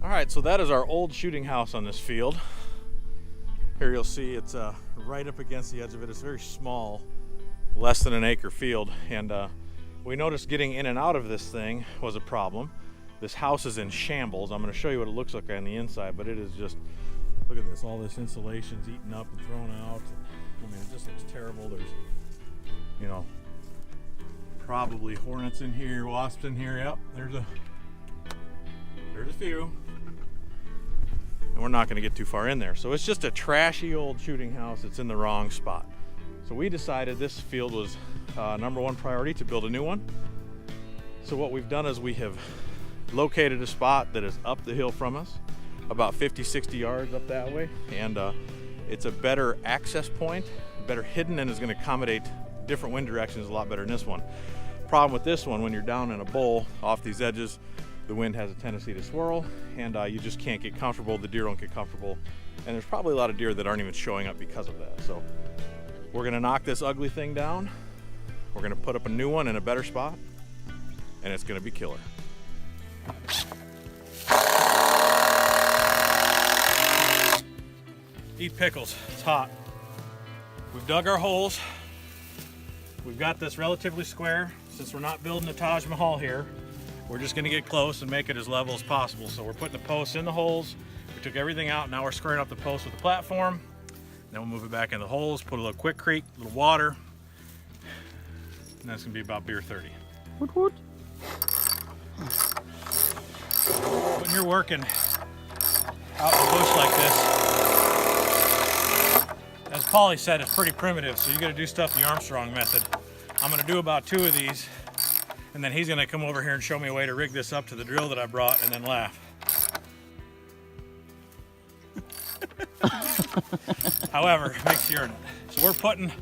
All right, so that is our old shooting house on this field. Here you'll see it's right up against the edge of it. It's very small, less than an acre field, and we noticed getting in and out of this thing was a problem. This house is in shambles. I'm going to show you what it looks like on the inside, but it is just, look at this, all this insulation's eaten up and thrown out. I mean, it just looks terrible. There's, you know, probably hornets in here, wasps in here. Yep, there's a few. And we're not going to get too far in there. So it's just a trashy old shooting house. It's in the wrong spot. So we decided this field was number one priority to build a new one. So what we've done is we have located a spot that is up the hill from us, about 50-60 yards up that way, and it's a better access point, better hidden, and is going to accommodate different wind directions a lot better than this one. Problem with this one, when you're down in a bowl off these edges, the wind has a tendency to swirl, and you just can't get comfortable. The deer don't get comfortable, and there's probably a lot of deer that aren't even showing up because of that. So we're going to knock this ugly thing down. We're going to put up a new one in a better spot, and it's going to be killer. Eat pickles, it's hot. We've dug our holes. We've got this relatively square. Since we're not building the Taj Mahal here, we're just gonna get close and make it as level as possible. So we're putting the posts in the holes. We took everything out, now we're squaring up the posts with the platform. Then we'll move it back in the holes, put a little Quikrete, a little water, and that's gonna be about beer 30. Woot woot. When you're working out in the bush like this, as Paulie said, it's pretty primitive, so you gotta do stuff the Armstrong method. I'm gonna do about 2 of these, and then he's gonna come over here and show me a way to rig this up to the drill that I brought, and then laugh. However, it makes you earn it. So we're putting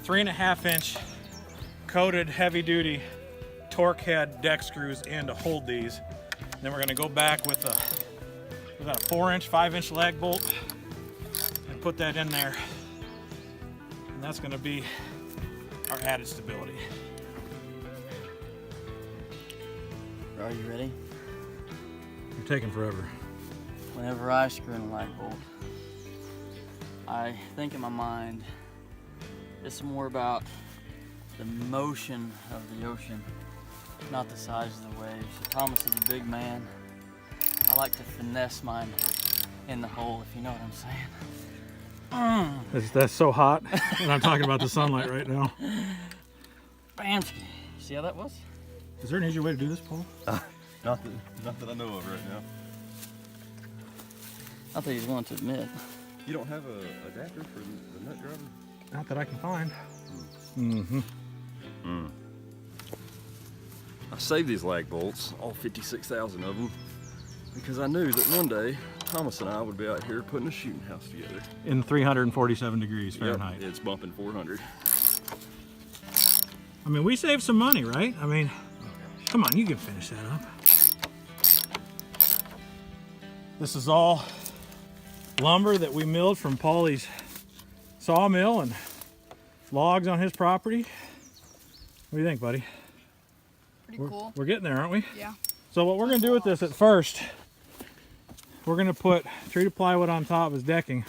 3.5 inch coated heavy duty torque head deck screws in to hold these. Then we're gonna go back with we got a 4-inch, 5-inch lag bolt and put that in there. And that's gonna be our added stability. Are you ready? You're taking forever. Whenever I screw in a lag bolt, I think in my mind, it's more about the motion of the ocean, not the size of the waves. So Thomas is a big man. I like to finesse mine in the hole, if you know what I'm saying. That's so hot, and I'm talking about the sunlight right now. Bamski. See how that was? Is there an easier way to do this, Paul? Not that I know of right now. I think he's willing to admit. You don't have a adapter for the nut driver? Not that I can find. I saved these lag bolts, all 56,000 of them, because I knew that one day Thomas and I would be out here putting a shooting house together. In 347 degrees Fahrenheit. Yep, it's bumping 400. I mean, we saved some money, right? I mean, come on, you can finish that up. This is all lumber that we milled from Paulie's sawmill and logs on his property. What do you think, buddy? Pretty cool. We're getting there, aren't we? Yeah. So what we're gonna do with this at first, we're gonna put treated plywood on top as decking,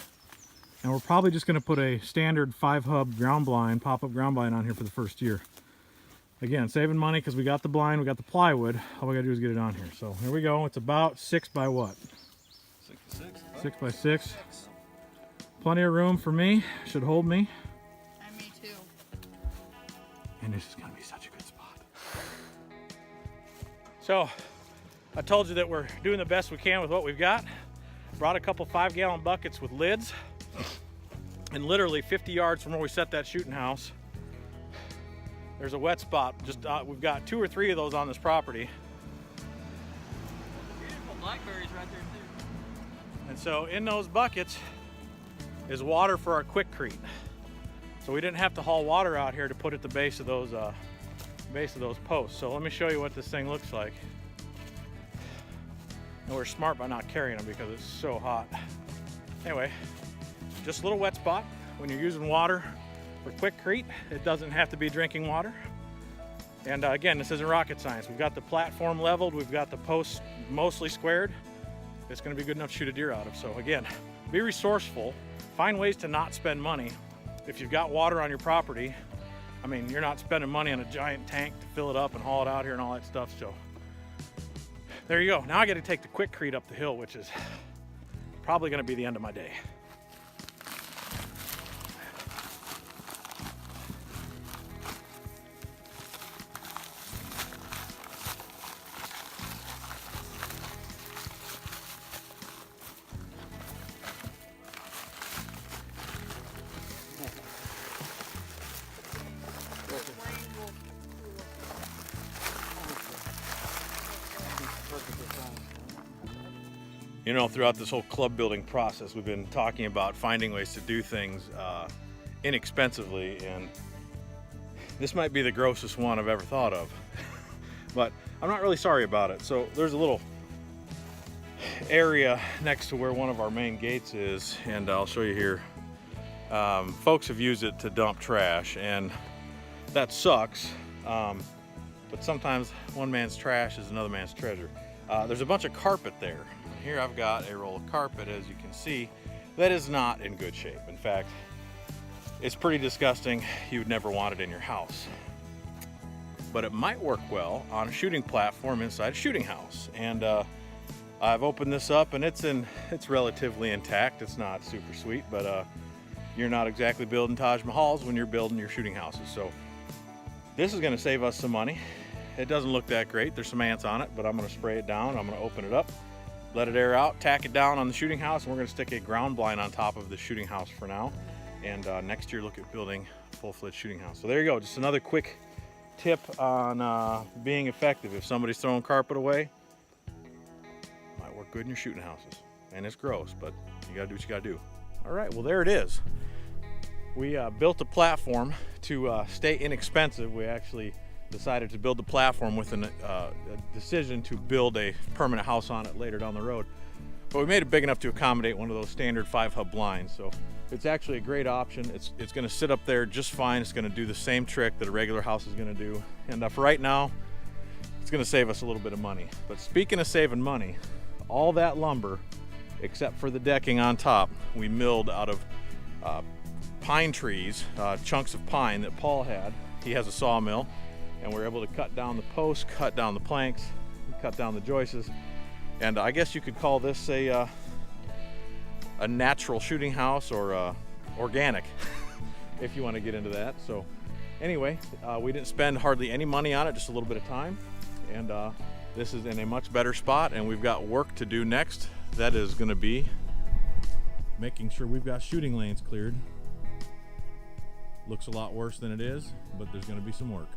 and we're probably just gonna put a standard 5-hub ground blind, pop-up ground blind on here for the first year. Again, saving money because we got the blind, we got the plywood. All we gotta do is get it on here. So here we go. It's about 6 by what? 6 by 6. Plenty of room for me. Should hold me. And me too. And this is gonna be such a good spot. So, I told you that we're doing the best we can with what we've got. Brought a couple 5-gallon buckets with lids. And literally 50 yards from where we set that shooting house, there's a wet spot. Just we've got 2 or 3 of those on this property. Beautiful blackberries right there too. And so in those buckets is water for our Quikrete. So we didn't have to haul water out here to put at the base of those posts. So let me show you what this thing looks like. And we're smart by not carrying them because it's so hot. Anyway, just a little wet spot. When you're using water for Quikrete, it doesn't have to be drinking water. And again, this isn't rocket science. We've got the platform leveled, we've got the posts mostly squared. it's gonna be good enough to shoot a deer out of. So again, be resourceful, find ways to not spend money. If you've got water on your property, I mean, you're not spending money on a giant tank to fill it up and haul it out here and all that stuff. So there you go. Now I got to take the Quikrete up the hill, which is probably going to be the end of my day. You know, throughout this whole club building process, we've been talking about finding ways to do things inexpensively, and this might be the grossest one I've ever thought of. But I'm not really sorry about it. So there's a little area next to where one of our main gates is, and I'll show you here. Folks have used it to dump trash, and that sucks. But sometimes one man's trash is another man's treasure. There's a bunch of carpet there. Here I've got a roll of carpet, as you can see, that is not in good shape. In fact, it's pretty disgusting. You would never want it in your house. But it might work well on a shooting platform inside a shooting house. And I've opened this up, and it's relatively intact. It's not super sweet, but you're not exactly building Taj Mahals when you're building your shooting houses. So this is gonna save us some money. It doesn't look that great. There's some ants on it, but I'm gonna spray it down. I'm gonna open it up, let it air out, tack it down on the shooting house, and we're gonna stick a ground blind on top of the shooting house for now. And next year, look at building a full-fledged shooting house. So there you go, just another quick tip on being effective. If somebody's throwing carpet away, might work good in your shooting houses. And it's gross, but you gotta do what you gotta do. All right, well, there it is. We built a platform to stay inexpensive. We actually decided to build the platform with a decision to build a permanent house on it later down the road. But we made it big enough to accommodate one of those standard 5-hub blinds. So it's actually a great option. It's gonna sit up there just fine. It's gonna do the same trick that a regular house is gonna do. And for right now, it's gonna save us a little bit of money. But speaking of saving money, all that lumber, except for the decking on top, we milled out of pine trees, chunks of pine that Paul had. He has a sawmill. And we're able to cut down the posts, cut down the planks, cut down the joists. And I guess you could call this a natural shooting house, or organic, if you want to get into that. So anyway, we didn't spend hardly any money on it, just a little bit of time. And this is in a much better spot, and we've got work to do next. That is going to be making sure we've got shooting lanes cleared. Looks a lot worse than it is, but there's going to be some work.